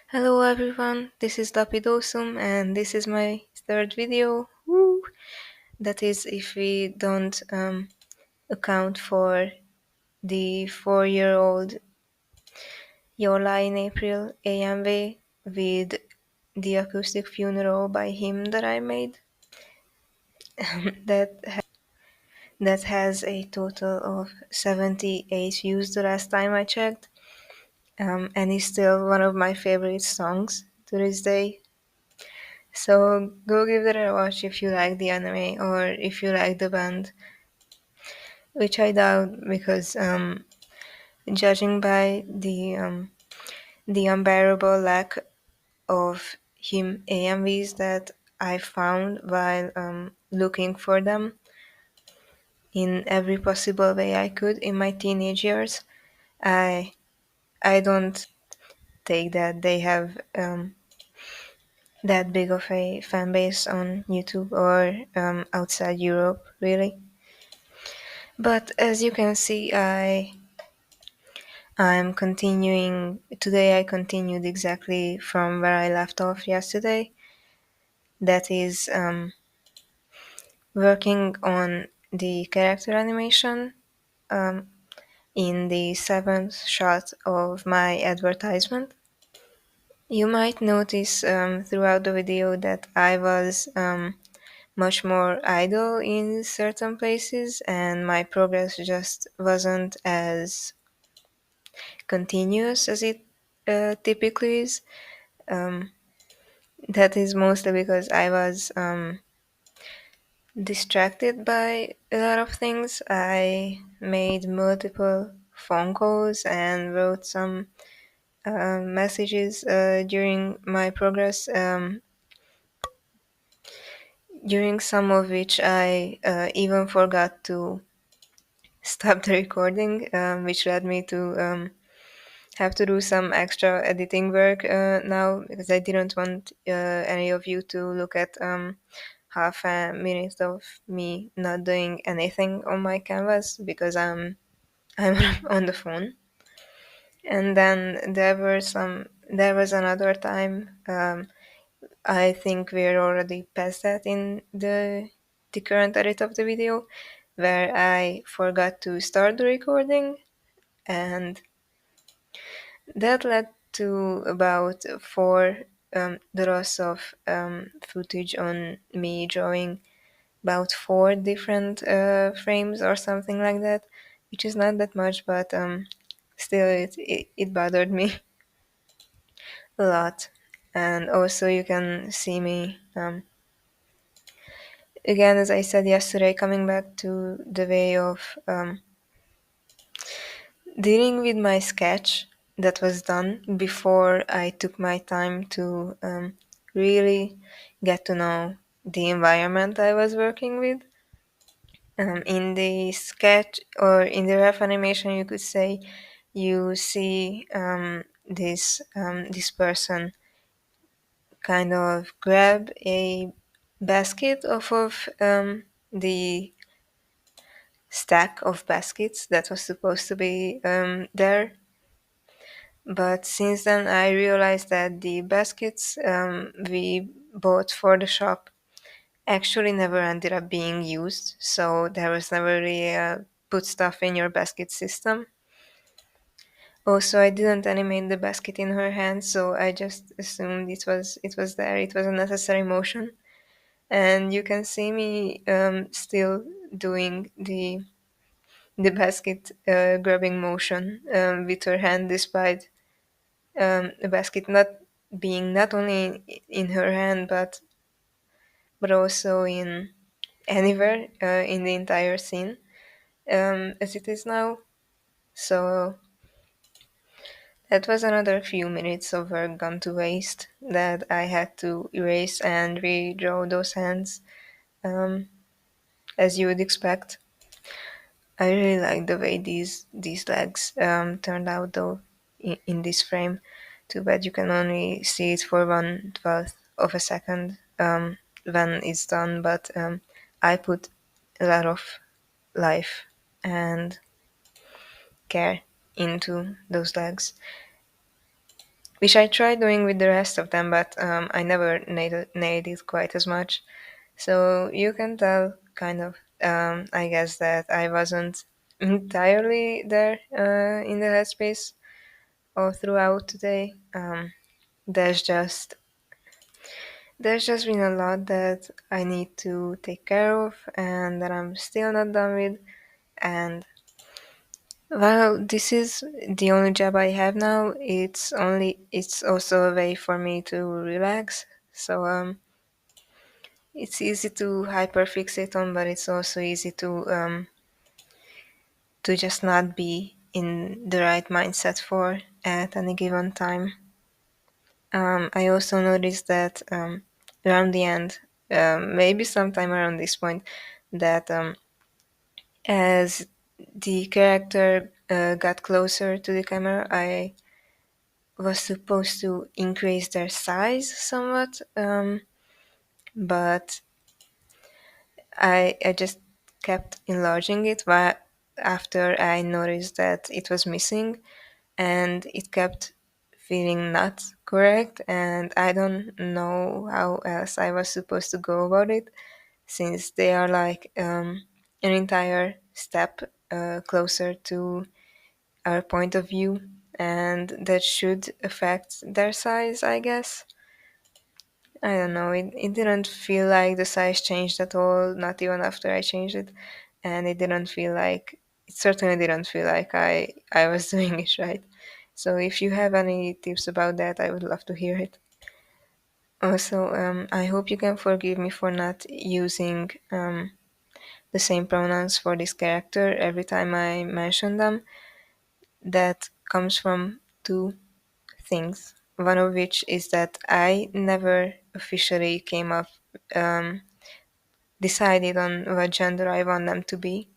Hello everyone, this is Lapidosum and this is my third video. Woo! That is if we don't account for the 4-year-old Yola in April AMV with the acoustic funeral by him that I made. that that has a total of 78 views the last time I checked, and is still one of my favorite songs to this day. So go give that a watch if you like the anime or if you like the band, which I doubt because judging by the unbearable lack of him AMVs that I found while looking for them in every possible way I could in my teenage years, I I don't take that they have that big of a fan base on YouTube or outside Europe, really. But as you can see, I'm continuing today. I continued exactly from where I left off yesterday. That is working on the character animation um, in the seventh shot of my advertisement. You might notice throughout the video that I was much more idle in certain places, and my progress just wasn't as continuous as it typically is. Um, that is mostly because I was distracted by a lot of things. I made multiple phone calls and wrote some messages during my progress, during some of which I even forgot to stop the recording, which led me to have to do some extra editing work now because I didn't want any of you to look at half a minute of me not doing anything on my canvas because I'm on the phone. And then there was another time. I think we're already past that in the current edit of the video, where I forgot to start the recording, and that led to about four the loss of footage on me drawing about four different frames or something like that, which is not that much, but still it bothered me a lot. And also you can see me again, as I said yesterday, coming back to the way of dealing with my sketch that was done before I took my time to really get to know the environment I was working with. In the sketch or in the rough animation, you could say you see this person kind of grab a basket off of the stack of baskets that was supposed to be there. But since then, I realized that the baskets we bought for the shop actually never ended up being used. So there was never really a put stuff in your basket system. Also, I didn't animate the basket in her hand, so I just assumed it was there. It was a necessary motion, and you can see me still doing the basket grabbing motion with her hand, despite the basket not being not only in her hand but also in anywhere in the entire scene as it is now. So that was another few minutes of work gone to waste that I had to erase and redraw those hands, um, as you would expect. I really like the way these legs turned out though in this frame. Too bad you can only see it for 1/12 of a second when it's done, but I put a lot of life and care into those legs. which I tried doing with the rest of them, but I never nailed it quite as much. So you can tell, kind of, I guess, that I wasn't entirely there in the headspace all throughout today. There's just there's just been a lot that I need to take care of and that I'm still not done with. And well, this is the only job I have now. It's also a way for me to relax. So it's easy to hyperfixate on, but it's also easy to just not be in the right mindset for at any given time. I also noticed that around the end, maybe sometime around this point, that as the character got closer to the camera, I was supposed to increase their size somewhat, but I just kept enlarging it after I noticed that it was missing, and it kept feeling not correct, and I don't know how else I was supposed to go about it, since they are like an entire step closer to our point of view, and that should affect their size, I guess. I don't know, it didn't feel like the size changed at all, not even after I changed it, and it certainly didn't feel like I was doing it right. So if you have any tips about that, I would love to hear it. Also, I hope you can forgive me for not using the same pronouns for this character every time I mention them. That comes from two things. One of which is that I never officially came up, um, decided on what gender I want them to be.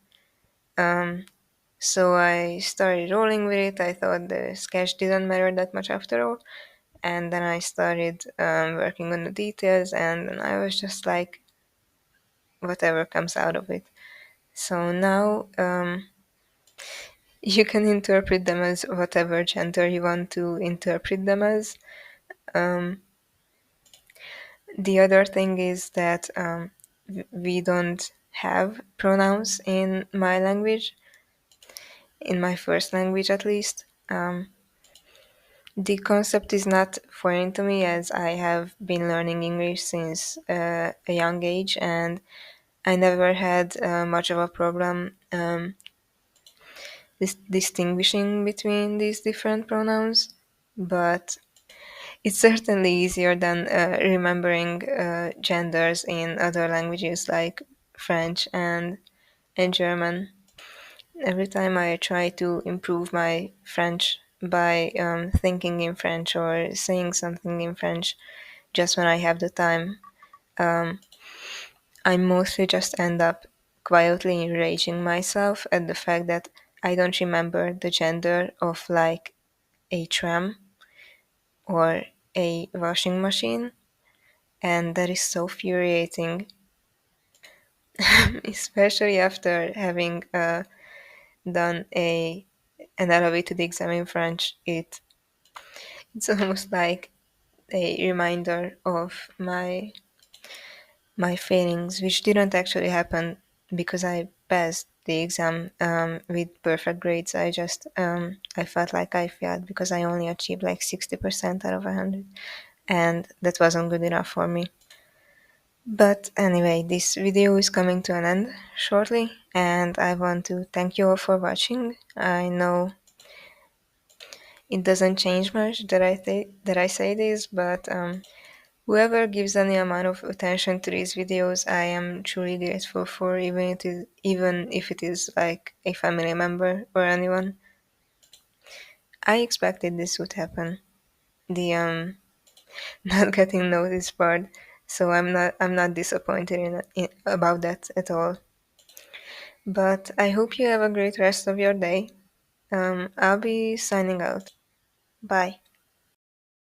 Um, so I started rolling with it. I thought the sketch didn't matter that much after all. And then I started working on the details, and then I was just like, whatever comes out of it. So now you can interpret them as whatever gender you want to interpret them as. Um, the other thing is that we don't have pronouns in my language, in my first language at least. The concept is not foreign to me, as I have been learning English since a young age, and I never had much of a problem distinguishing between these different pronouns. But it's certainly easier than remembering genders in other languages like French and German. Every time I try to improve my French by thinking in French or saying something in French just when I have the time, um, I mostly just end up quietly enraging myself at the fact that I don't remember the gender of like a tram or a washing machine, and that is so infuriating, especially after having done a an elevated exam in French. It's almost like a reminder of my failings, which didn't actually happen because I passed the exam with perfect grades. I felt like I failed because I only achieved like 60% out of 100, and that wasn't good enough for me. But anyway, this video is coming to an end shortly, and I want to thank you all for watching. I know it doesn't change much that I say this, but whoever gives any amount of attention to these videos, I am truly grateful for, even if it is like a family member or anyone. I expected this would happen. The not getting noticed part, so I'm not disappointed in about that at all. But I hope you have a great rest of your day. I'll be signing out. Bye.